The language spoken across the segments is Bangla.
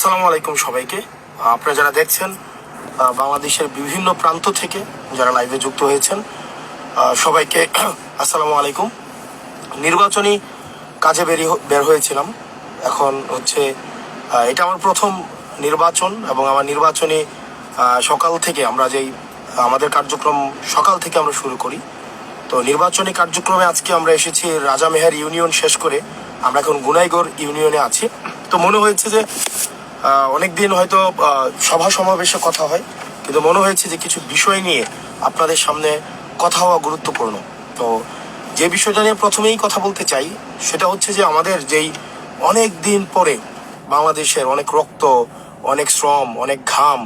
আসসালামু আলাইকুম সবাইকে। আপনারা যারা দেখছেন বাংলাদেশের বিভিন্ন প্রান্ত থেকে যারা লাইভে যুক্ত হয়েছেন সবাইকে আসসালামু আলাইকুম। নির্বাচনী কাজে বের হয়েছিলাম। এখন হচ্ছে এটা আমার প্রথম নির্বাচন এবং আমার নির্বাচনী সকাল থেকে আমাদের কার্যক্রম সকাল থেকে আমরা শুরু করি। তো নির্বাচনী কার্যক্রমে আজকে আমরা এসেছি রাজামেহার ইউনিয়ন শেষ করে আমরা এখন গুনাইগড় ইউনিয়নে আছি। তো মনে হয়েছে যে অনেকদিন হয়তো সভা সমাবেশে কথা হয়, কিন্তু মনে হয়েছে যে কিছু বিষয় নিয়ে আপনাদের সামনে কথা হওয়া গুরুত্বপূর্ণ। তো যে বিষয়টা নিয়ে প্রথমেই কথা বলতে চাই সেটা হচ্ছে যে আমাদের যেই অনেক দিন পরে বাংলাদেশের অনেক রক্ত, অনেক শ্রম, অনেক ঘাম,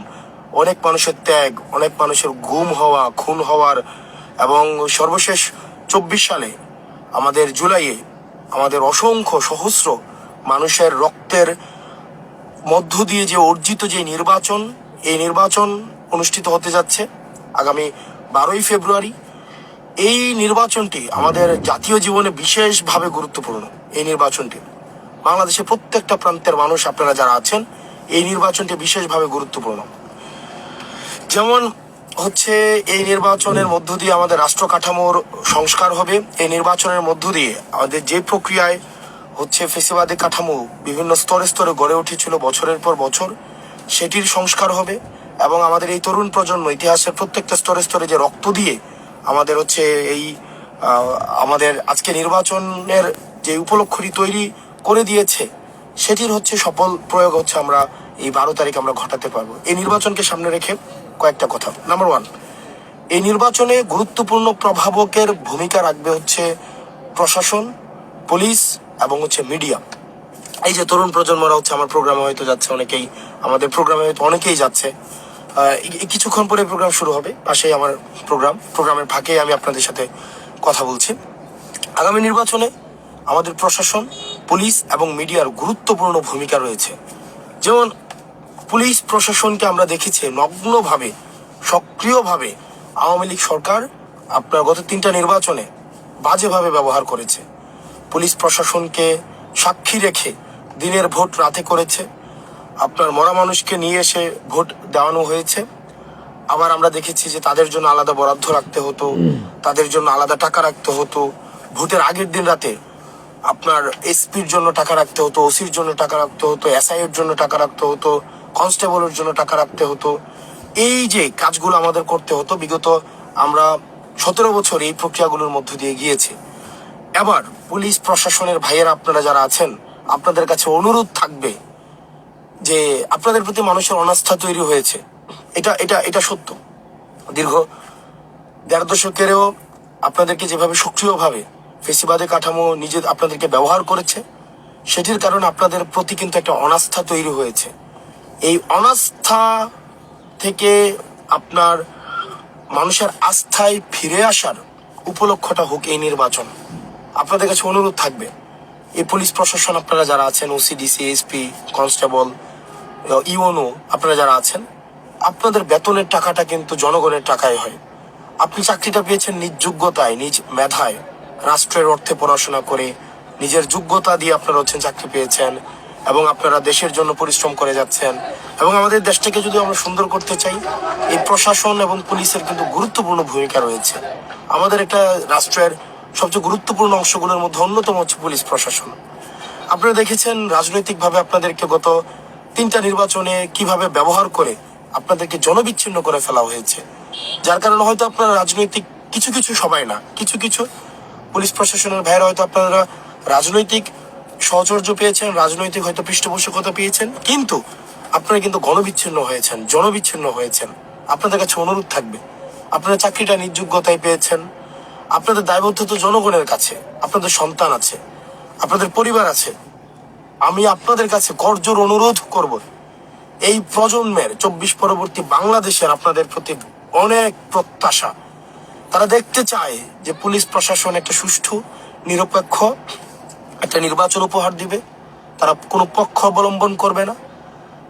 অনেক মানুষের ত্যাগ, অনেক মানুষের গুম হওয়া, খুন হওয়ার এবং সর্বশেষ 24 সালে আমাদের জুলাইয়ে আমাদের অসংখ্য সহস্র মানুষের রক্তের মধ্য দিয়ে যে অর্জিত যে নির্বাচন, এই নির্বাচন অনুষ্ঠিত হতে যাচ্ছে আগামী 12ই ফেব্রুয়ারি। এই নির্বাচনটি আমাদের জাতীয় জীবনে বিশেষভাবে গুরুত্বপূর্ণ। এই নির্বাচনটি বাংলাদেশের প্রত্যেকটা প্রান্তের মানুষ আপনারা যারা আছেন, এই নির্বাচনটি বিশেষভাবে গুরুত্বপূর্ণ। যেমন হচ্ছে এই নির্বাচনের মধ্য দিয়ে আমাদের রাষ্ট্র কাঠামোর সংস্কার হবে। এই নির্বাচনের মধ্য দিয়ে আমাদের যে প্রক্রিয়ায় হচ্ছে ফেসিবাদী কাঠামো বিভিন্ন স্তরে স্তরে গড়ে উঠেছিল বছরের পর বছর, সেটির সংস্কার হবে। এবং আমাদের এই তরুণ প্রজন্ম ইতিহাসের প্রত্যেকটা স্তরে স্তরে যে রক্ত দিয়ে আমাদের হচ্ছে এই আমাদের আজকে নির্বাচনের যে উপলক্ষটি তৈরি করে দিয়েছে, সেটির হচ্ছে সফল প্রয়োগ হচ্ছে আমরা এই 12 তারিখ আমরা ঘটাতে পারবো। এই নির্বাচনকে সামনে রেখে কয়েকটা কথা। নাম্বার 1, এই নির্বাচনে গুরুত্বপূর্ণ প্রভাবকের ভূমিকা রাখবে হচ্ছে প্রশাসন, পুলিশ এবং হচ্ছে মিডিয়া। এই যে তরুণ প্রজন্মরা হচ্ছে আমার প্রোগ্রামে হয়তো যাচ্ছে, অনেকেই আমাদের প্রোগ্রামে হয়তো অনেকেই যাচ্ছে। কিছুক্ষণ পরে প্রোগ্রাম শুরু হবে, পাশেই আমার প্রোগ্রামের ফাঁকে আমি আপনাদের সাথে কথা বলছি। আগামী নির্বাচনে আমাদের প্রশাসন, পুলিশ এবং মিডিয়ার গুরুত্বপূর্ণ ভূমিকা রয়েছে। যেমন পুলিশ প্রশাসনকে আমরা দেখেছি নগ্নভাবে, সক্রিয়ভাবে আওয়ামী লীগ সরকার আপনার গত 3টা নির্বাচনে বাজেভাবে ব্যবহার করেছে। পুলিশ প্রশাসনকে সাক্ষী রেখে দিনের ভোট রাতে করেছে। আপনার মরা মানুষকে নিয়ে এসে ভোট দেওয়ানো হয়েছে। আবার আমরা দেখেছি যে তাদের জন্য আলাদা বরাদ্দ রাখতে হতো, তাদের জন্য আলাদা টাকা রাখতে হতো। ভোটের আগের দিন রাতে আপনার এসপির জন্য টাকা রাখতে হতো, ওসির জন্য টাকা রাখতে হতো, এসআই এর জন্য টাকা রাখতে হতো, কনস্টেবলের জন্য টাকা রাখতে হতো। এই যে কাজগুলো আমাদের করতে হতো, বিগত আমরা 17 বছর এই প্রক্রিয়াগুলোর মধ্য দিয়ে গিয়েছি। এবার পুলিশ প্রশাসনের ভাইয়েরা আপনারা যারা আছেন, আপনাদের কাছে অনুরোধ থাকবে যে আপনাদের প্রতি মানুষের অনাস্থা তৈরি হয়েছে। এটা এটা এটা সত্য। দীর্ঘ 1.5 দশকেরও আপনাদেরকে যেভাবে সক্রিয়ভাবে ফেসিবাদী কাঠামো আপনাদেরকে ব্যবহার করেছে, সেটির কারণে আপনাদের প্রতি কিন্তু একটা অনাস্থা তৈরি হয়েছে। এই অনাস্থা থেকে আপনার মানুষের আস্থায় ফিরে আসার উপলক্ষটা হোক এই নির্বাচন। আপনাদের কাছে অনুরোধ থাকবে, এই পুলিশ প্রশাসন আপনারা যারা আছেন, OC, DC, SP, constable, UNO আপনারা যারা আছেন, আপনাদের বেতনের টাকাটা কিন্তু জনগণের টাকায় হয়। আপনি চাকরিটা পেয়েছেন নিজ যোগ্যতায়, নিজ মেধায়, রাষ্ট্রের অর্থে পড়াশোনা করে নিজের যোগ্যতা দিয়ে আপনারা হচ্ছেন চাকরি পেয়েছেন এবং আপনারা দেশের জন্য পরিশ্রম করে যাচ্ছেন। এবং আমাদের দেশটাকে যদি আমরা সুন্দর করতে চাই, এই প্রশাসন এবং পুলিশের কিন্তু গুরুত্বপূর্ণ ভূমিকা রয়েছে। আমাদের একটা রাষ্ট্রের সবচেয়ে গুরুত্বপূর্ণ অংশগুলোর মধ্যে অন্যতম হচ্ছে পুলিশ প্রশাসন। আপনারা দেখেছেন রাজনৈতিকভাবে আপনাদেরকে গত 3টা নির্বাচনে কিভাবে ব্যবহার করে আপনাদেরকে জনবিচ্ছিন্ন করে ফেলা হয়েছে, যার কারণে হয়তো আপনারা রাজনৈতিক কিছু সবাই না, কিছু পুলিশ প্রশাসনের ভাইরা হয়তো আপনারা রাজনৈতিক সহচর্য পেয়েছেন, রাজনৈতিক হয়তো পৃষ্ঠপোষকতা পেয়েছেন, কিন্তু আপনারা কিন্তু গণবিচ্ছিন্ন হয়েছেন, জনবিচ্ছিন্ন হয়েছেন। আপনাদের কাছে অনুরোধ থাকবে, আপনারা চাকরিটা নিজ যোগ্যতায় পেয়েছেন, আপনাদের দায়বদ্ধতা জনগণের কাছে, আপনাদের সন্তান আছে, আপনাদের পরিবার আছে। আমি আপনাদের কাছে করজোর অনুরোধ করব, এই প্রজন্মের 24 পরবর্তী বাংলাদেশের আপনাদের প্রতি অনেক প্রত্যাশা। তারা দেখতে চায় যে পুলিশ প্রশাসন একটা সুষ্ঠু, নিরপেক্ষ একটা নির্বাচন উপহার দিবে। তারা কোনো পক্ষ অবলম্বন করবে না।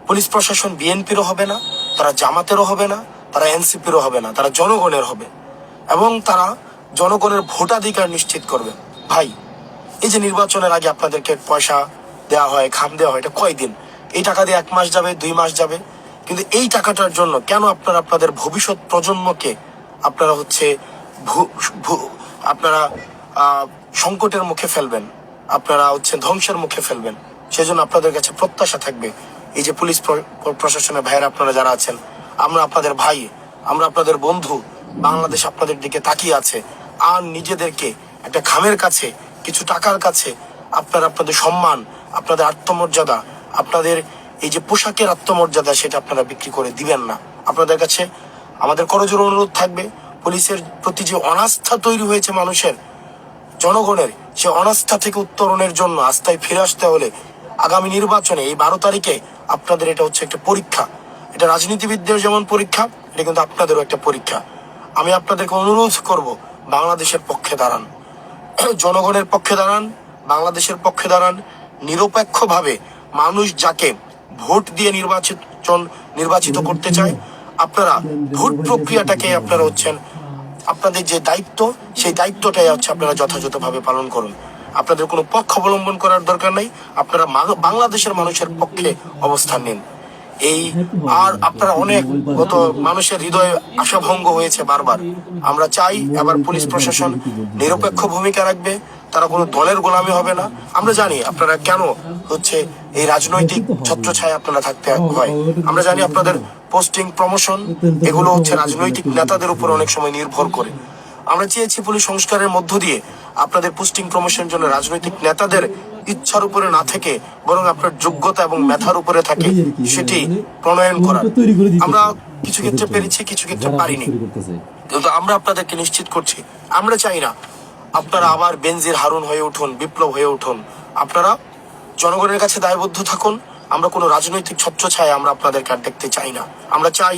পুলিশ প্রশাসন বিএনপিরও হবে না, তারা জামাতেরও হবে না, তারা এনসিপিরও হবে না, তারা জনগণের হবে এবং তারা জনগণের ভোটাধিকার নিশ্চিত করবে। ভাই, এই যে নির্বাচনের আগে আপনাদেরকে পয়সা দেওয়া হয়, খাম দেওয়া হয়, এটা কয়দিন? এই টাকা দিয়ে 1 মাস যাবে, 2 মাস যাবে, কিন্তু এই টাকাটার জন্য কেন আপনারা আপনাদের ভবিষ্যৎ প্রজন্মকে আপনারা হচ্ছে আপনারা সংকটের মুখে ফেলবেন, আপনারা হচ্ছে ধ্বংসের মুখে ফেলবেন? সেজন্য আপনাদের কাছে প্রত্যাশা থাকবে, এই যে পুলিশ প্রশাসনের ভাইয়েরা আপনারা যারা আছেন, আমরা আপনাদের ভাই, আমরা আপনাদের বন্ধু, বাংলাদেশ আপনাদের দিকে তাকিয়ে আছে। আর নিজেদেরকে একটা খামের কাছে, কিছু টাকার কাছে আপনারা আপনাদের সম্মান, আপনাদের আত্মমর্যাদা, আপনাদের এই যে পোশাকের আত্মমর্যাদা, সেটা আপনারা বিক্রি করে দিবেন না। আপনাদের কাছে আমাদের করজোড়ে অনুরোধ থাকবে, পুলিশের প্রতি যে অনাস্থা তৈরি হয়েছে মানুষের, জনগণের, সে অনাস্থা থেকে উত্তরণের জন্য আস্থায় ফিরে আসতে হলে আগামী নির্বাচনে এই 12 তারিখে আপনাদের এটা হচ্ছে একটা পরীক্ষা। এটা রাজনীতিবিদদের যেমন পরীক্ষা, এটা কিন্তু আপনাদেরও একটা পরীক্ষা। আমি আপনাদেরকে অনুরোধ করব, বাংলাদেশের পক্ষে দাঁড়ান, জনগণের পক্ষে দাঁড়ান, বাংলাদেশের পক্ষে দাঁড়ান। নিরপেক্ষভাবে মানুষ যাকে ভোট দিয়ে নির্বাচিত করতে চায়, আপনারা ভোট প্রক্রিয়াটাকে আপনারা হচ্ছেন, আপনাদের যে দায়িত্ব, সেই দায়িত্বটাই হচ্ছে আপনারা যথাযথভাবে পালন করুন। আপনাদের কোনো পক্ষ অবলম্বন করার দরকার নেই, আপনারা বাংলাদেশের মানুষের পক্ষে অবস্থান নিন। এই আর আপনারা অনেক গত মানুষের হৃদয়ে আশাভঙ্গ হয়েছে বারবার। আমরা চাই এবার পুলিশ প্রশাসন নিরপেক্ষ ভূমিকা রাখবে, তারা কোনো দলের গোলামি হবে না। আমরা জানি আপনারা কেন হচ্ছে এই রাজনৈতিক ছত্রছায়া আপনারা থাকতে হয়, আমরা জানি আপনাদের পোস্টিং, প্রমোশন এগুলো হচ্ছে রাজনৈতিক নেতাদের উপর অনেক সময় নির্ভর করে। আমরা চেয়েছি পুলিশ সংস্কারের মধ্য দিয়ে আপনাদের পোস্টিং প্রমোশনের জন্য রাজনৈতিক নেতাদের ইচ্ছার উপরে না থেকে বরং আপনার যোগ্যতা এবং মেধার উপরে থাকে সেটি প্রণয়ন করা। আমরা কিছু ক্ষেত্রে পেরেছি, কিছু ক্ষেত্রে পারিনি, কিন্তু আমরা আপনাদেরকে নিশ্চিত করছি, আমরা চাই না আপনারা আবার বেনজির হারুন হয়ে উঠুন, বিপ্লব হয়ে উঠুন। আপনারা জনগণের কাছে দায়বদ্ধ থাকুন। আমরা কোনো রাজনৈতিক ছত্রছায়া আমরা আপনাদেরকে আর দেখতে চাই না। আমরা চাই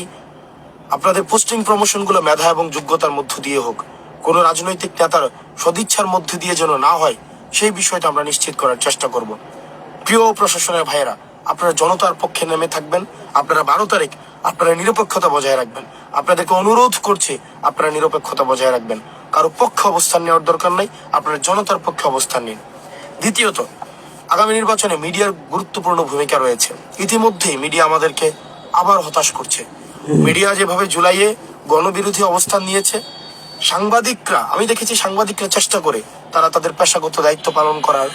আপনাদের পোস্টিং প্রমোশন গুলো মেধা এবং যোগ্যতার মধ্য দিয়ে হোক, কোনো রাজনৈতিক নেতার সদিচ্ছার মধ্যে দিয়ে যেন না হয়, সেই বিষয়টা আমরা নিশ্চিত করার চেষ্টা করব। প্রিয় প্রশাসনের ভাইয়েরা, আপনারা জনতার পক্ষে নেমে থাকবেন। আপনারা 12 তারিখ আপনারা নিরপেক্ষতা বজায় রাখবেন। আপনাদেরকে অনুরোধ করছি, আপনারা নিরপেক্ষতা বজায় রাখবেন। কারো পক্ষে অবস্থান নেওয়ার দরকার নাই, আপনারা জনতার পক্ষে অবস্থান নিন। দ্বিতীয়ত, আগামী নির্বাচনে মিডিয়ার গুরুত্বপূর্ণ ভূমিকা রয়েছে। ইতিমধ্যেই মিডিয়া আমাদেরকে আবার হতাশ করছে। মিডিয়া যেভাবে জুলাইয়ে গণবিরোধী অবস্থান নিয়েছে, সাংবাদিকরা, আমি দেখেছি সাংবাদিকরা চেষ্টা করে তারা তাদের পেশাগত দায়িত্ব পালন করার,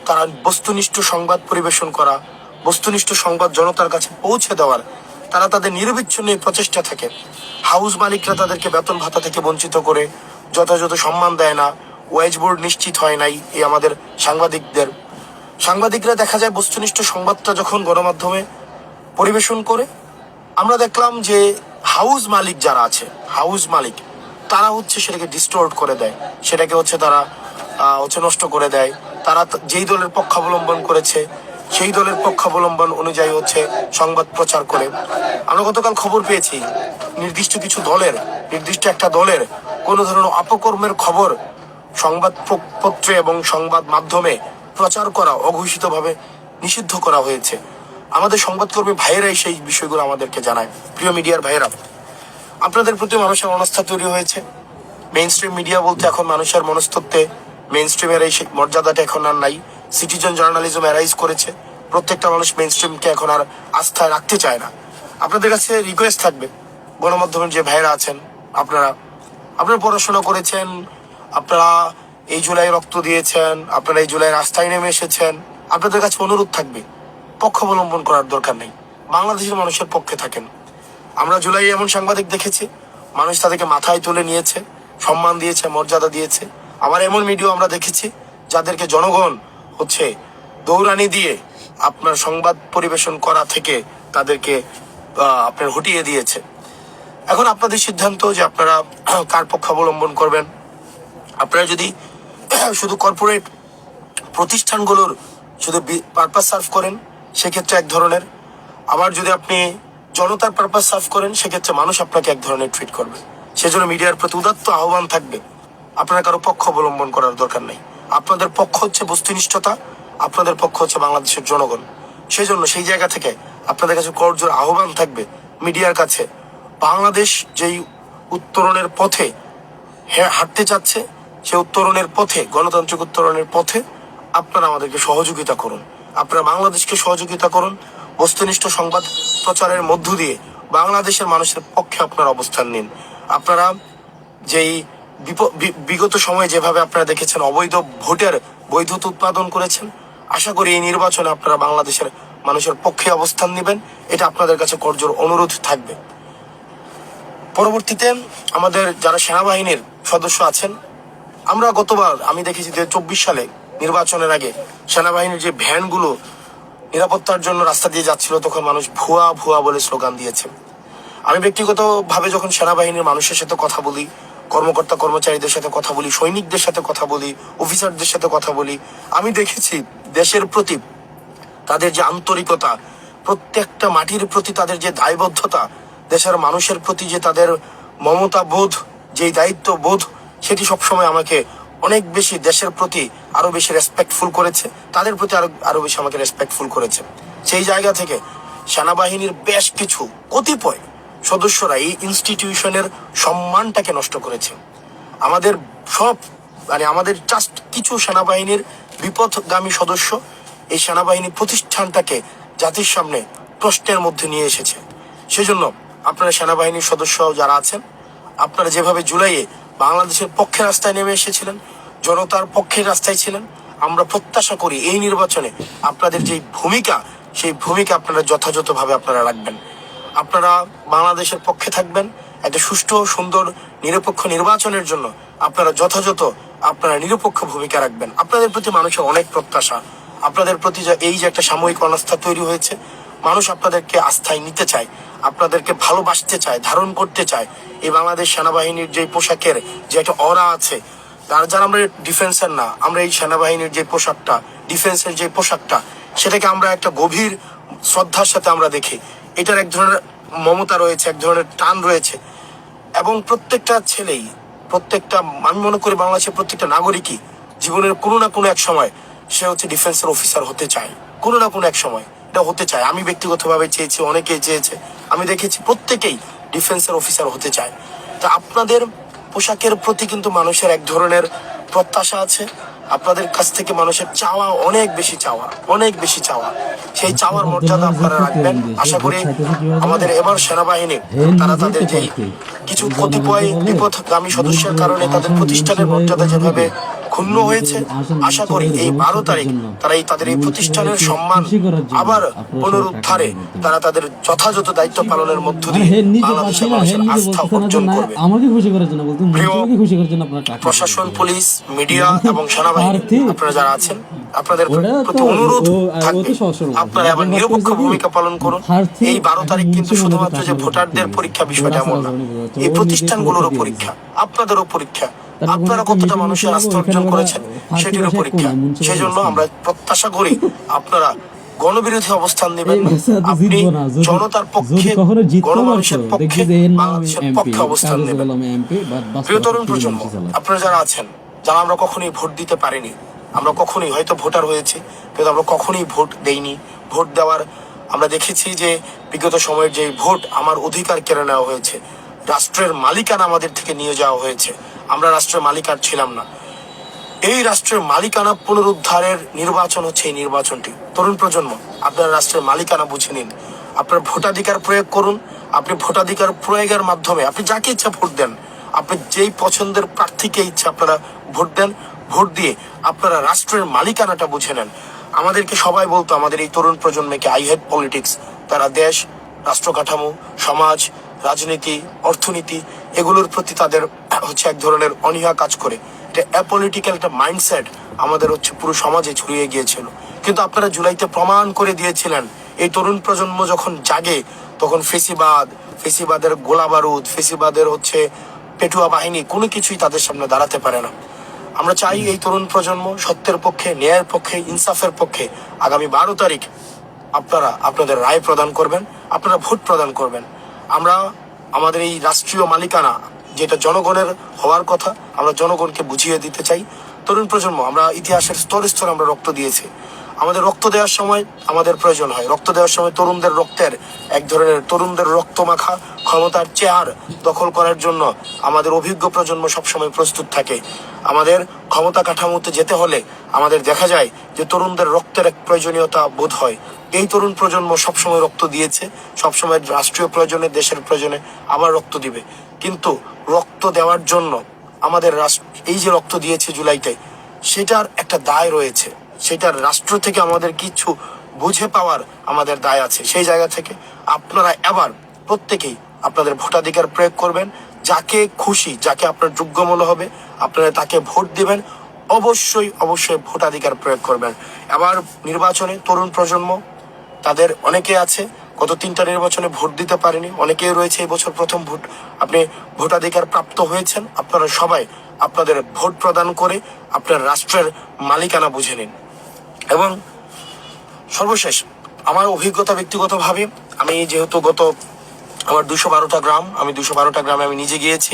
তারা বস্তুনিষ্ঠ সংবাদ পরিবেশন করা, বস্তুনিষ্ঠ সংবাদ জনতার কাছে পৌঁছে দেওয়ার, তারা তাদের নিরবিচ্ছিন্ন প্রচেষ্টা থাকে। হাউস মালিকরা তাদেরকে বেতন ভাতা থেকে বঞ্চিত করে, যথাযথ সম্মান দেয় না, ওয়েজ বোর্ড নিশ্চিত হয় নাই এই আমাদের সাংবাদিকরা দেখা যায় বস্তুনিষ্ঠ সংবাদটা যখন গণমাধ্যমে পরিবেশন করে, আমরা দেখলাম যে হাউস মালিক যারা আছে, হাউস মালিক তারা হচ্ছে সেটাকে ডিস্টোর্ট করে দেয়, সেটাকে হচ্ছে তারা নষ্ট করে দেয়। তারা যেই দলের পক্ষ অবলম্বন করেছে সেই দলের পক্ষ অবলম্বন অনুযায়ী হচ্ছে সংবাদ প্রচার করে। আমরা গতকাল খবর পেয়েছি নির্দিষ্ট একটা দলের কোনো ধরনের অপকর্মের খবর সংবাদ পত্রে এবং সংবাদ মাধ্যমে প্রচার করা অঘোষিতভাবে নিষিদ্ধ করা হয়েছে। আমাদের সংবাদকর্মী ভাইয়েরাই সেই বিষয়গুলো আমাদেরকে জানায়। প্রিয় মিডিয়ার ভাইয়েরা, আপনাদের প্রতি মানুষের অনাস্থা তৈরি হয়েছে। মেইন স্ট্রিম মিডিয়া বলতে এখন মানুষের মনস্তত্ত্বে মেইন স্ট্রিমের এই মর্যাদাটা এখন আর নাই। সিটিজেন জার্নালিজম অ্যারাইজ করেছে, প্রত্যেকটা মানুষ মেইন স্ট্রিমকে এখন আর আস্থায় রাখতে চায় না। আপনাদের কাছে রিকোয়েস্ট থাকবে, গণমাধ্যমের যে ভাইয়েরা আছেন, আপনারা পড়াশোনা করেছেন, আপনারা এই জুলাই রক্ত দিয়েছেন, আপনারা এই জুলাই রাস্তায় নেমে এসেছেন, আপনাদের কাছে অনুরোধ থাকবে, পক্ষ অবলম্বন করার দরকার নেই, বাংলাদেশের মানুষের পক্ষে থাকেন। আমরা জুলাই এমন সাংবাদিক দেখেছি, মানুষ তাদেরকে মাথায় তুলে নিয়েছে, সম্মান দিয়েছে, মর্যাদা দিয়েছে। আবার এমন মিডিয়া আমরা দেখেছি যাদেরকে জনগণ হচ্ছে দৌড়ানি দিয়ে আপনার সংবাদ পরিবেশন করা থেকে তাদেরকে আপনার হটিয়ে দিয়েছে। এখন আপনাদের সিদ্ধান্ত যে আপনারা কার পক্ষ অবলম্বন করবেন। আপনারা যদি শুধু কর্পোরেট প্রতিষ্ঠানগুলোর শুধু পারপাস সার্ভ করেন, সেক্ষেত্রে এক ধরনের, আবার যদি আপনি জনতার পারপাস সার্ভ করেন, সেক্ষেত্রে মানুষ আপনাকে এক ধরনের ট্রিট করবে। সেজন্য মিডিয়ার প্রতি উদাত্ত আহ্বান থাকবে, আপনারা কারো পক্ষ অবলম্বন করার দরকার নেই। আপনাদের পক্ষ হচ্ছে বস্তুনিষ্ঠতা, আপনাদের পক্ষ হচ্ছে বাংলাদেশের জনগণ। সেই জন্য সেই জায়গা থেকে আপনাদের কাছে করজোর আহ্বান থাকবে মিডিয়ার কাছে, বাংলাদেশ যেই উত্তরণের পথে হাঁটতে চাচ্ছে, সে উত্তরণের পথে, গণতান্ত্রিক উত্তরণের পথে আপনারা আমাদেরকে সহযোগিতা করুন, আপনারা বাংলাদেশকে সহযোগিতা করুন। বস্তুনিষ্ঠ সংবাদ প্রচারের মধ্য দিয়ে বাংলাদেশের মানুষের পক্ষে আপনারা অবস্থান নিন। আপনারা যেই বিগত সময়ে যেভাবে আপনারা দেখেছেন অবৈধ ভোটের বৈধতা উৎপাদন করেছেন, আশা করি এই নির্বাচনে আপনারা বাংলাদেশের মানুষের পক্ষে অবস্থান নেবেন, এটা আপনাদের কাছে করজোর অনুরোধ থাকবে। পরবর্তীতে আমাদের যারা সেনাবাহিনীর সদস্য আছেন, আমরা গতবার আমি দেখেছি যে 24 সালে নির্বাচনের আগে সেনাবাহিনীর যে ভ্যানগুলো নিরাপত্তার জন্য রাস্তা দিয়ে যাচ্ছিল, তখন মানুষ ভুয়া ভুয়া বলে স্লোগান দিয়েছে। আমি ব্যক্তিগতভাবে যখন সেনাবাহিনীর মানুষের সাথে কথা বলি, কর্মকর্তা কর্মচারীদের সাথে কথা বলি, সৈনিকদের সাথে কথা বলি, অফিসারদের সাথে কথা বলি, আমি দেখেছি দেশের প্রতি তাদের যে আন্তরিকতা, প্রত্যেকটা মাটির প্রতি তাদের যে দায়বদ্ধতা, দেশের মানুষের প্রতি যে তাদের মমতা বোধ, যেই দায়িত্ব বোধ, সেটি সবসময় আমাকে অনেক বেশি দেশের প্রতি আরো বেশি রেসপেক্টফুল করেছে, তাদের প্রতি আরো বেশি আমাকে রেসপেক্টফুল করেছে। সেই জায়গা থেকে সেনাবাহিনীর বেশ কিছু কতিপয় সদস্যরা এই ইনস্টিটিউশনের সম্মানটাকে নষ্ট করেছে। আমাদের আমাদের জাস্ট কিছু সেনাবাহিনীর বিপথগামী সদস্য এই সেনাবাহিনী প্রতিষ্ঠানটাকে জাতির সামনে প্রশ্নের মধ্যে নিয়ে এসেছে। সেজন্য আপনারা সেনাবাহিনীর সদস্য যারা আছেন, আপনারা যেভাবে জুলাইয়ে বাংলাদেশের পক্ষে রাস্তায় নেমে এসেছিলেন, জনতার পক্ষে রাস্তায় ছিলেন, আমরা প্রত্যাশা করি এই নির্বাচনে আপনাদের যে ভূমিকা, সেই ভূমিকা আপনারা যথাযথভাবে আপনারা রাখবেন। আপনারা বাংলাদেশের পক্ষে থাকবেন, একটা সুষ্ঠু সুন্দর নিরপেক্ষ নির্বাচনের জন্য আপনারা যথাযথ আপনারা নিরপেক্ষ ভূমিকা রাখবেন। আপনাদের প্রতি মানুষের অনেক প্রত্যাশা, আপনাদের প্রতি এই যে একটা সাময়িক অনাস্থা তৈরি হয়েছে, মানুষ আপনাদেরকে আস্থায় নিতে চায়, আপনাদেরকে ভালোবাসতে চায়, ধারণ করতে চায়। এই বাংলাদেশ সেনাবাহিনীর যে পোশাকের যে একটা অরা আছে, যারা আমরা ডিফেন্সের না, আমরা এই সেনাবাহিনীর যে পোশাকটা, ডিফেন্সের যে পোশাকটা, সেটাকে আমরা একটা গভীর শ্রদ্ধার সাথে আমরা দেখি। এটার এক ধরনের মমতা রয়েছে, এক ধরনের টান রয়েছে, এবং প্রত্যেকটা ছেলেই, প্রত্যেকটা, আমি মনে করি বাংলাদেশের প্রত্যেকটা নাগরিকই জীবনের কোনো না কোনো এক সময় সে হচ্ছে ডিফেন্সের অফিসার হতে চায়, কোনো না কোনো এক সময় এটা হতে চায়। আমি ব্যক্তিগতভাবে চেয়েছি, অনেকেই চেয়েছে, আমি দেখেছি প্রত্যেকেই ডিফেন্সের অফিসার হতে চায়। তা আপনাদের পোশাকের প্রতি কিন্তু মানুষের এক ধরনের প্রত্যাশা আছে, আপনাদের কাছ থেকে মানুষের চাওয়া অনেক বেশি চাওয়া, অনেক বেশি চাওয়া। সেই চাওয়ার মর্যাদা আপনারা রাখবেন। আশা করি আমাদের এবার সেনাবাহিনী তারা তাদের যেই কিছু কতিপয় বিপথগামী সদস্যের কারণে তাদের প্রতিষ্ঠানের মর্যাদা যেভাবে ক্ষুণ্ণ হয়েছে, আশা করি এই 12 তারিখ তারা তাদের এই প্রতিষ্ঠানের সম্মান আবার পুনরুদ্ধারে তারা তাদের যথাযথ দায়িত্ব পালনের মধ্য দিয়ে বাংলাদেশের মানুষের আস্থা অর্জন করবে। প্রশাসন, পুলিশ, মিডিয়া এবং সেনাবাহিনী আপনারা যারা আছেন, আপনাদের প্রতি অনুরোধ থাকবে আপনারা আবার নিরপেক্ষ ভূমিকা পালন করুন। এই 12 তারিখ কিন্তু শুধুমাত্র যে ভোটারদের পরীক্ষা বিষয়টা এমন না, এই প্রতিষ্ঠানগুলোরও পরীক্ষা, আপনাদেরও পরীক্ষা, আপনারা কতটা মানুষের আস্থা অর্জন করেছেন সেটিরও পরীক্ষা। সেই জন্য আমরা প্রত্যাশা করি আপনারা গণবিরোধী অবস্থান নেবেন, আপনি জনতার পক্ষে, গণমানুষের পক্ষে, বাংলাদেশের পক্ষে অবস্থান নেবেন। প্রিয় তরুণ প্রজন্ম, আপনারা যারা আছেন, যারা আমরা কখনোই ভোট দিতে পারিনি, আমরা কখনোই হয়তো ভোটার হয়েছি কিন্তু আমরা কখনোই ভোট দেইনি, ভোট দেওয়ার আমরা দেখেছি যে বিগত সময়ের যে ভোট আমার অধিকার কেড়ে নেওয়া হয়েছে, রাষ্ট্রের মালিকানা আমাদের থেকে নিয়ে যাওয়া হয়েছে, আমরা রাষ্ট্রের মালিকানা ছিলাম না। এই রাষ্ট্রের মালিকানা পুনরুদ্ধারের নির্বাচন হচ্ছে এই নির্বাচনটি। তরুণ প্রজন্ম, আপনারা রাষ্ট্রের মালিকানা বুঝে নিন, আপনার ভোটাধিকার প্রয়োগ করুন। আপনি ভোটাধিকার প্রয়োগের মাধ্যমে আপনি যাকে ইচ্ছা ভোট দেন, আপনি যেই পছন্দের প্রার্থীকে ইচ্ছা আপনারা ভোট দেন, ভোট দিয়ে আপনারা রাষ্ট্রের মালিকানাটা বুঝে নেন। আমাদেরকে সবাই বলতো, আমাদের এই তরুণ প্রজন্মকে, আই হেট পলিটিক্স, তারা দেশ, রাষ্ট্র কাঠামো, সমাজ, রাজনীতি, অর্থনীতি এগুলোর প্রতি তাদের হচ্ছে এক ধরনের অনীহা কাজ করে। এটা অ্যাপলিটিক্যাল একটা মাইন্ডসেট আমাদের হচ্ছে পুরো সমাজে ছড়িয়ে গিয়েছিল। কিন্তু আপনারা জুলাইতে প্রমাণ করে দিয়েছিলেন, এই তরুণ প্রজন্ম যখন জাগে তখন ফেসিবাদের গোলা বারুদ, ফেসিবাদের হচ্ছে পেটুয়া বাহিনী কোনো কিছুই তাদের সামনে দাঁড়াতে পারে না। আমরা চাই এই তরুণ প্রজন্ম সত্যের পক্ষে, ন্যায়ের পক্ষে, ইনসাফের পক্ষে আগামী 12 তারিখ আপনারা আপনাদের রায় প্রদান করবেন, আপনারা ভোট প্রদান করবেন। আমরা আমাদের এই রাষ্ট্রীয় মালিকানা যেটা জনগণের হওয়ার কথা, আমরা জনগণকে বুঝিয়ে দিতে চাই। তরুণ প্রজন্ম, আমরা ইতিহাসের স্তরে স্তরে আমরা রক্ত দিয়েছি, আমাদের রক্ত দেওয়ার সময় আমাদের প্রয়োজন হয়, রক্ত দেওয়ার সময় তরুণদের রক্তের এক ধরনের তরুণদের রক্তমাখা ক্ষমতার চেয়ার দখল করার জন্য আমাদের অভিজ্ঞ প্রজন্ম সবসময় প্রস্তুত থাকে। আমাদের ক্ষমতা কাঠামোতে যেতে হলে আমাদের দেখা যায় যে তরুণদের রক্তের এক প্রয়োজনীয়তা বোধ হয়। এই তরুণ প্রজন্ম সবসময় রক্ত দিয়েছে, সবসময় রাষ্ট্রীয় প্রয়োজনে, দেশের প্রয়োজনে আবার রক্ত দিবে। কিন্তু রক্ত দেওয়ার জন্য আমাদের এই যে রক্ত দিয়েছে জুলাইতে, সেটার একটা দায় রয়েছে, সেটার রাষ্ট্র থেকে আমাদের কিছু বুঝে পাওয়ার আমাদের দায় আছে। সেই জায়গা থেকে আপনারা এবার প্রত্যেকেই আপনাদের ভোটাধিকার প্রয়োগ করবেন। যাকে খুশি, যাকে আপনার যোগ্য মনে হবে আপনারা তাকে ভোট দিবেন। অবশ্যই অবশ্যই ভোটাধিকার প্রয়োগ করবেন। এবার নির্বাচনে তরুণ প্রজন্ম তাদের অনেকে আছে গত 3টা নির্বাচনে ভোট দিতে পারেনি, অনেকেই রয়েছে এই বছর প্রথম ভোট, আপনি ভোটাধিকার প্রাপ্ত হয়েছেন। আপনারা সবাই আপনাদের ভোট প্রদান করে আপনার রাষ্ট্রের মালিকানা বুঝে নিন। এবং সর্বশেষ আমার অভিজ্ঞতা ব্যক্তিগতভাবে, আমি যেহেতু আমার 212টা গ্রাম, আমি 212টা গ্রামে আমি নিজে গিয়েছি,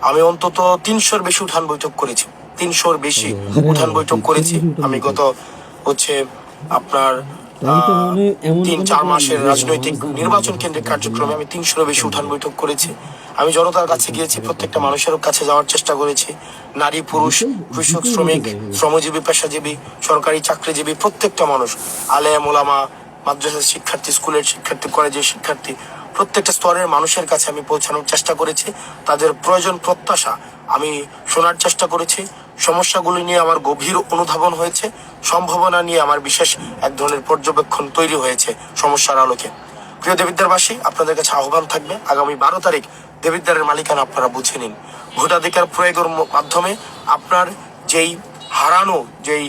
আমি অন্তত 300-র বেশি উঠান বৈঠক করেছি, 300-র বেশি উঠান বৈঠক করেছি। আমি গত আপনার 3-4 মাসের রাজনৈতিক নির্বাচন কেন্দ্রিক কার্যক্রমে আমি 300-র বেশি উঠান বৈঠক করেছি। আমি জনতার কাছে গিয়েছি, প্রত্যেকটা মানুষের কাছে যাওয়ার চেষ্টা করেছি। নারী, পুরুষ, কৃষক, শ্রমিক, শ্রমজীবী, পেশাজীবী, সরকারি চাকরিজীবী, প্রত্যেকটা মানুষ, আলেম ওলামা, মাদ্রাসার শিক্ষার্থী, স্কুলের শিক্ষার্থী, কলেজের শিক্ষার্থী, প্রত্যেকটা স্তরের মানুষের কাছে আমি পৌঁছানোর চেষ্টা করেছি। তাদের প্রয়োজন প্রত্যাশা আমি শোনার চেষ্টা করেছি। সমস্যাগুলি নিয়ে আমার গভীর অনুধাবন হয়েছে, সম্ভাবনা নিয়ে আমার বিশেষ এক ধরনের পর্যবেক্ষণ তৈরি হয়েছে সমস্যার আলোকে। প্রিয় দেবিদ্বারবাসী, আপনাদের কাছে আহ্বান থাকবে, আগামী 12 তারিখ দেবিদ্বারের মালিকানা আপনারা বুঝে নিন। ভোটাধিকার প্রয়োগের মাধ্যমে আপনার যেই হারানো যেই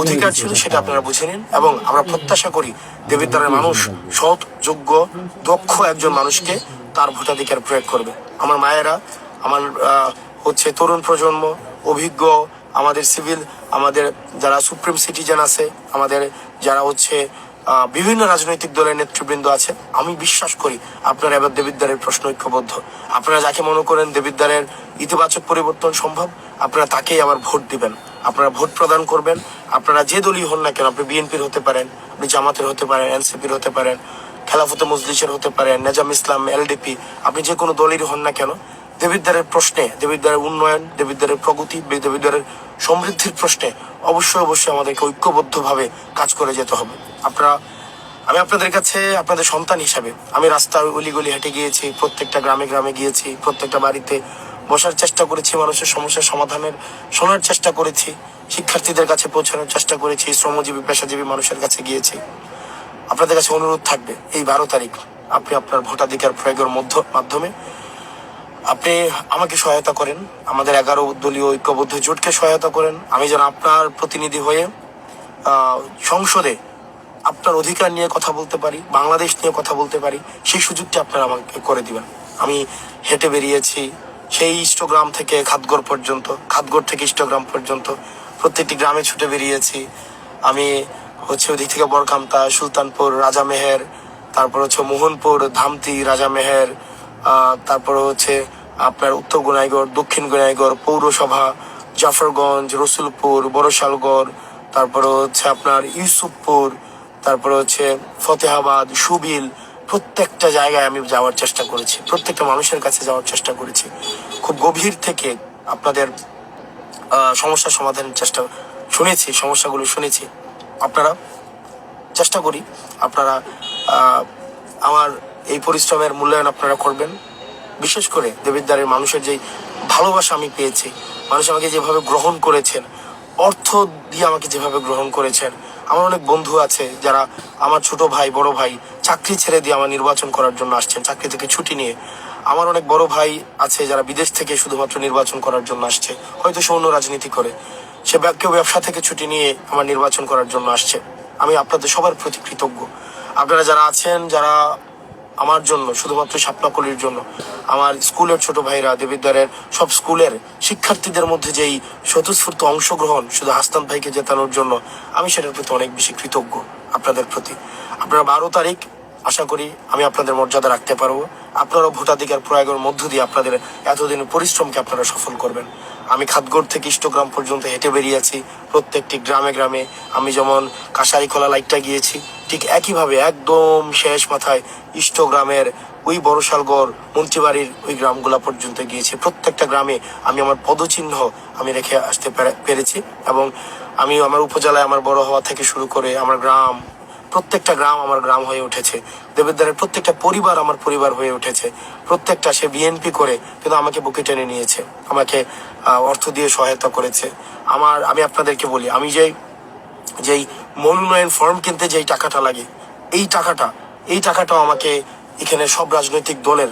অধিকার ছিল সেটা আপনারা বুঝে নিন। এবং আমরা প্রত্যাশা করি দেবিদ্বারের মানুষ সৎ, যোগ্য, দক্ষ একজন মানুষকে তার ভোটাধিকার প্রয়োগ করবে। আমার মায়েরা, আমার তরুণ প্রজন্ম, অভিজ্ঞ আমাদের সিভিল, আমাদের যারা সুপ্রিম সিটিজেন আছে, আমাদের যারা বিভিন্ন রাজনৈতিক দলের নেতৃবৃন্দ আছে, আমি বিশ্বাস করি আপনারা এবার দেবিদ্বারের প্রশ্ন ঐক্যবদ্ধ। আপনারা যাকে মনে করেন দেবিদ্বারের ইতিবাচক পরিবর্তন সম্ভব, আপনারা তাকেই আবার ভোট দিবেন, আপনারা ভোট প্রদান করবেন। আপনারা যে দলই হন না কেন, আপনি বিএনপির হতে পারেন, আপনি জামাতের হতে পারেন, এনসিপির হতে পারেন, খেলাফতে মজলিসের হতে পারেন, নেজাম ইসলাম, এলডিপি, আপনি যে কোনো দলেরই হন না কেন, দেবিদ্বারের প্রশ্নে, দেবিদ্বারের উন্নয়ন, দেবিদ্বারের প্রগতি, দেবিদ্বারের সমৃদ্ধির প্রশ্নে অবশ্যই অবশ্যই আমাদেরকে ঐক্যবদ্ধভাবে কাজ করে যেতে হবে। আমি আপনাদের কাছে আপনাদের সন্তান হিসাবে আমি রাস্তার অলিগলি হেঁটে গিয়েছি, প্রত্যেকটা গ্রামে গ্রামে গিয়েছি, প্রত্যেকটা বাড়িতে বসার চেষ্টা করেছি, মানুষের সমস্যার সমাধানের শোনার চেষ্টা করেছি, শিক্ষার্থীদের কাছে পৌঁছানোর চেষ্টা করেছি, শ্রমজীবী পেশাজীবী মানুষের কাছে গিয়েছি। আপনাদের কাছে অনুরোধ থাকবে, এই 12 তারিখ আপনি আপনার ভোটাধিকার প্রয়োগের মাধ্যমে আপনি আমাকে সহায়তা করেন, আমাদের 11 দলীয় ঐক্যবদ্ধ জোটকে সহায়তা করেন। আমি যেন আপনার প্রতিনিধি হয়ে সংসদে আপনার অধিকার নিয়ে কথা বলতে পারি, বাংলাদেশ নিয়ে কথা বলতে পারি, সেই সুযোগটি আপনারা আমাকে করে দিবেন। আমি হেঁটে বেরিয়েছি সেই ইষ্টগ্রাম থেকে খাতগড় পর্যন্ত, খাতগড় থেকে ইষ্টগ্রাম পর্যন্ত প্রত্যেকটি গ্রামে ছুটে বেরিয়েছি। আমি ওদিক থেকে বরকামতা, সুলতানপুর, রাজামেহের, তারপর মোহনপুর, ধামতি, রাজামেহের, তারপর আপনার উত্তর গুনাইগড়, দক্ষিণ গুনাইগড়, পৌরসভা, জাফরগঞ্জ, রসুলপুর, বড়শালগড়, তারপর আপনার ইউসুফপুর, তারপর ফতেহাবাদ, সুবিল, প্রত্যেকটা জায়গায় আমি যাওয়ার চেষ্টা করেছি, প্রত্যেকটা মানুষের কাছে যাওয়ার চেষ্টা করেছি। খুব গভীর থেকে আপনাদের সমস্যা সমাধানের চেষ্টা শুনেছি, সমস্যাগুলো শুনেছি। আপনারা চেষ্টা করি আপনারা আমার এই পরিশ্রমের মূল্যায়ন আপনারা করবেন। বিশেষ করে দেবিদ্বারের মানুষের যে ভালোবাসা আমি পেয়েছি, মানুষ আমাকে যেভাবে গ্রহণ করেছেন, অর্থ দিয়ে আমাকে যেভাবে গ্রহণ করেছেন। আমার অনেক বন্ধু আছে যারা আমার ছোট ভাই, বড় ভাই, চাকরি ছেড়ে দিয়ে আমার নির্বাচন করার জন্য আসছেন, চাকরি থেকে ছুটি নিয়ে। আমার অনেক বড় ভাই আছে যারা বিদেশ থেকে শুধুমাত্র নির্বাচন করার জন্য আসছে, হয়তো সে অন্য রাজনীতি করে, সে কেউ ব্যবসা থেকে ছুটি নিয়ে আমার নির্বাচন করার জন্য আসছে। আমি আপনাদের সবার প্রতি কৃতজ্ঞ। আপনারা যারা আছেন, যারা আমার জন্য, শুধুমাত্র শাপলাকলির জন্য, আমার স্কুলের ছোট ভাইরা, দেবিদ্বারের সব স্কুলের শিক্ষার্থীদের মধ্যে যেই স্বতঃস্ফূর্ত অংশগ্রহণ শুধু হাসনাত ভাইকে জেতানোর জন্য, আমি সেটার প্রতি অনেক বেশি কৃতজ্ঞ আপনাদের প্রতি। আপনারা 12 তারিখ আশা করি আমি আপনাদের মর্যাদা রাখতে পারবো। আপনারা ভোটাধিকার প্রয়োগের মধ্য দিয়ে আপনাদের এতদিনের পরিশ্রমকে আপনারা সফল করবেন। আমি খাতগড় থেকে ইষ্টগ্রাম পর্যন্ত হেঁটে বেরিয়েছি। প্রত্যেকটি গ্রামে গ্রামে আমি যেমন কাশারিখোলা লাইটটা গিয়েছি, ঠিক একইভাবে একদম শেষ মাথায় ইষ্টগ্রামের ওই বড়শালগড় মন্ত্রীবাড়ির ওই গ্রামগুলা পর্যন্ত গিয়েছি। প্রত্যেকটা গ্রামে আমি আমার পদচিহ্ন আমি রেখে আসতে পেরেছি। এবং আমি আমার উপজেলায় আমার বড় হওয়া থেকে শুরু করে আমার গ্রাম, প্রত্যেকটা গ্রাম আমার গ্রাম হয়ে উঠেছে। দেবেদ্বারের প্রত্যেকটা পরিবার আমার পরিবার হয়ে উঠেছে। প্রত্যেকটা সে বিএনপি করে কিন্তু আমাকে বুকে টেনে নিয়েছে, আমাকে অর্থ দিয়ে সহায়তা করেছে। আমি আপনাদেরকে বলি, আমি যেই মনোনয়ন ফর্ম কিনতে যেই টাকাটা লাগে, এই টাকাটাও আমাকে এখানে সব রাজনৈতিক দলের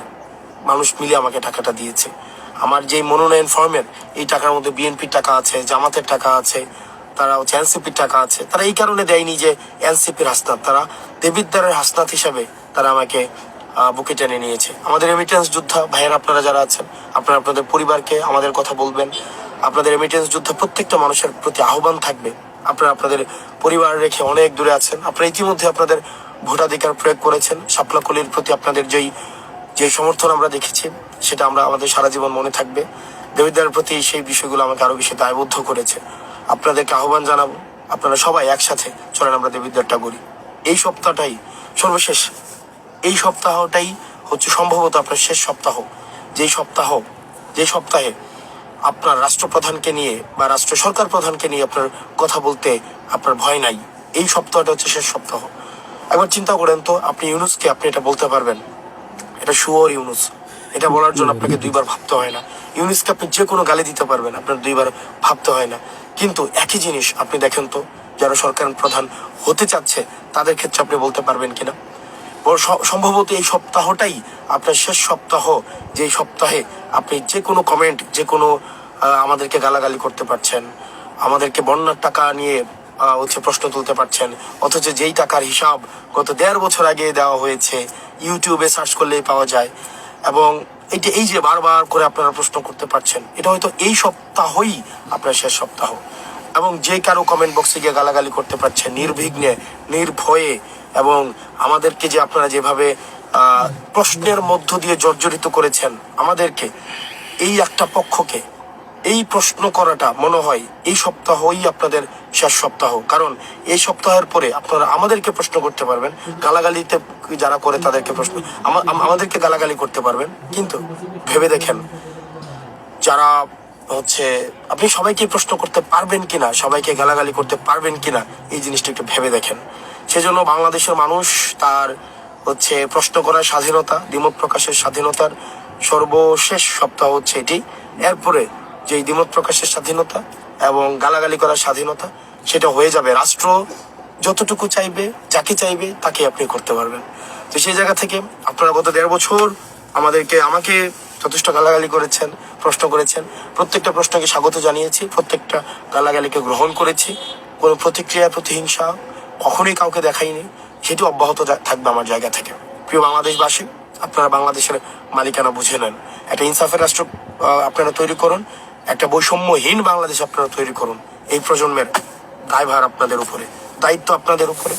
মানুষ মিলে আমাকে টাকাটা দিয়েছে। আমার যেই মনোনয়ন ফর্মের এই টাকার মধ্যে বিএনপির টাকা আছে, জামাতের টাকা আছে, তারা হচ্ছে এনসিপির টাকা আছে। তারা এই কারণে দেয়নি যে এনসিপির হাসনাত, তারা দেবিদ্বারের হাসনাত হিসাবে তারা আমাকে বুকে টেনে নিয়েছে। আমাদের রেমিটেন্স যোদ্ধা ভাইয়ের আপনারা যারা আছেন, আপনারা আপনাদের পরিবারকে আমাদের কথা বলবেন। আপনাদের রেমিটেন্স যোদ্ধা প্রত্যেকটা মানুষের প্রতি আহ্বান থাকবে, আপনারা আপনাদের পরিবার রেখে অনেক দূরে আছেন। আপনারা ইতিমধ্যে আপনাদের ভোটাধিকার প্রয়োগ করেছেন। শাপলাকলির প্রতি আপনাদের যে সমর্থন আমরা দেখেছি, সেটা আমাদের সারা জীবন মনে থাকবে। দেবিদ্বারের প্রতি সেই বিষয়গুলো আমাকে আরো বেশি দায়বদ্ধ করেছে। আপনাদেরকে আহ্বান জানাবো, আপনারা সবাই একসাথে চলেন আমরা দেবিদ্বারটা করি। এই সপ্তাহটাই সর্বশেষ, এই সপ্তাহটাই হচ্ছে সম্ভবত আপনার শেষ সপ্তাহ, যে সপ্তাহে আপনার রাষ্ট্রপ্রধানকে নিয়ে বা রাষ্ট্র সরকার প্রধানকে নিয়ে আপনার কথা বলতে আপনার ভয় নাই। এই সপ্তাহটা হচ্ছে শেষ সপ্তাহ। একবার চিন্তা করেন তো, আপনি ইউনুসকে আপনি এটা বলতে পারবেন, এটা শুয়োর ইউনুস, এটা বলার জন্য আপনাকে দুইবার ভাবতে হয় না। ইউনুসকে আপনি যে কোনো গালি দিতে পারবেন, আপনার দুইবার ভাবতে হয় না। কিন্তু একই জিনিস আপনি দেখেন তো, যারা সরকার প্রধান হতে চাচ্ছে তাদের ক্ষেত্রে আপনি বলতে পারবেন কিনা? সম্ভবত এই সপ্তাহটাই আপনার শেষ সপ্তাহ, যে সপ্তাহে আপনি যে কোনো কমেন্ট, যে কোনো আমাদেরকে গালাগালি করতে পারছেন, আমাদেরকে বন্যার টাকা নিয়ে হচ্ছে প্রশ্ন তুলতে পারছেন, অথচ যেই টাকার হিসাব গত 1.5 বছর আগে দেওয়া হয়েছে, ইউটিউবে সার্চ করলেই পাওয়া যায়। এবং এই যে বারবার করে আপনারা প্রশ্ন করতে পারছেন, এটা হয়তো এই সপ্তাহই আপনার শেষ সপ্তাহ। এবং যে কারো কমেন্ট বক্সে গিয়ে গালাগালি করতে পারছেন নির্বিঘ্নে, নির্ভয়ে। এবং আমাদেরকে যে আপনারা যেভাবে প্রশ্নের মধ্য দিয়ে জর্জরিত করেছেন আমাদেরকে, এই একটা পক্ষকে এই প্রশ্ন করাটা মনে হয় এই সপ্তাহই আপনাদের শেষ সপ্তাহ। কারণ এই সপ্তাহের পরে আপনারা আমাদেরকে প্রশ্ন করতে পারবেন, গালাগালিতে যারা করে তাদেরকে প্রশ্ন, আমাদেরকে গালাগালি করতে পারবেন। কিন্তু ভেবে দেখেন, যারা হচ্ছে আপনি সবাইকে প্রশ্ন করতে পারবেন কিনা, সবাইকে গালাগালি করতে পারবেন কিনা, এই জিনিসটা একটু ভেবে দেখেন। সেজন্য বাংলাদেশের মানুষ তার হচ্ছে প্রশ্ন করার স্বাধীনতা, দ্বিমত প্রকাশের স্বাধীনতার সর্বশেষ সপ্তাহ হচ্ছে এটি। এরপরে যে দ্বিমত প্রকাশের স্বাধীনতা এবং গালাগালি করার স্বাধীনতা, সেটা হয়ে যাবে। রাষ্ট্র যতটুকু চাইবে, যাকে চাইবে তাকে আপনি করতে পারবেন। তো সেই জায়গা থেকে আপনারা গত 1.5 বছর আমাকে যথেষ্ট গালাগালি করেছেন, প্রশ্ন করেছেন। প্রত্যেকটা প্রশ্নকে স্বাগত জানিয়েছি, প্রত্যেকটা গালাগালিকে গ্রহণ করেছি। কোনো প্রতিক্রিয়া, প্রতিহিংসা কখনোই কাউকে দেখাইনি। সেটি অব্যাহত থাকবে আমার জায়গা থেকে। প্রিয় বাংলাদেশবাসী, আপনারা বাংলাদেশের মালিকানা বুঝে নেন। একটা ইনসাফের রাষ্ট্র আপনারা তৈরি করুন, একটা বৈষম্যহীন বাংলাদেশ আপনারা তৈরি করুন। এই প্রজন্মের দায়ভার আপনাদের উপরে, দায়িত্ব আপনাদের উপরে।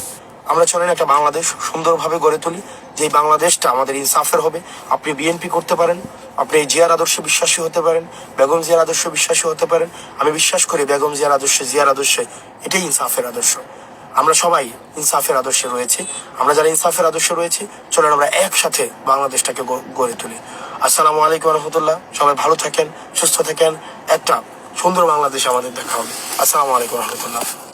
আমরা চলেন একটা বাংলাদেশ সুন্দরভাবে গড়ে তুলি, যে বাংলাদেশটা আমাদের ইনসাফের হবে। আপনি বিএনপি করতে পারেন, আপনি জিয়ার আদর্শে বিশ্বাসী হতে পারেন, বেগম জিয়ার আদর্শে বিশ্বাসী হতে পারেন। আমি বিশ্বাস করি বেগম জিয়ার আদর্শে, জিয়ার আদর্শে, এটাই ইনসাফের আদর্শ। আমরা সবাই ইনসাফের আদর্শে রয়েছি। আমরা যারা ইনসাফের আদর্শে রয়েছি, চলেন আমরা একসাথে বাংলাদেশটাকে গড়ে তুলি। আসসালামু আলাইকুম রহমতুল্লাহ। সবাই ভালো থাকেন, সুস্থ থাকেন। একটা সুন্দর বাংলাদেশ আমাদের দেখা হবে। আসসালামু আলাইকুম রহমতুল্লাহ।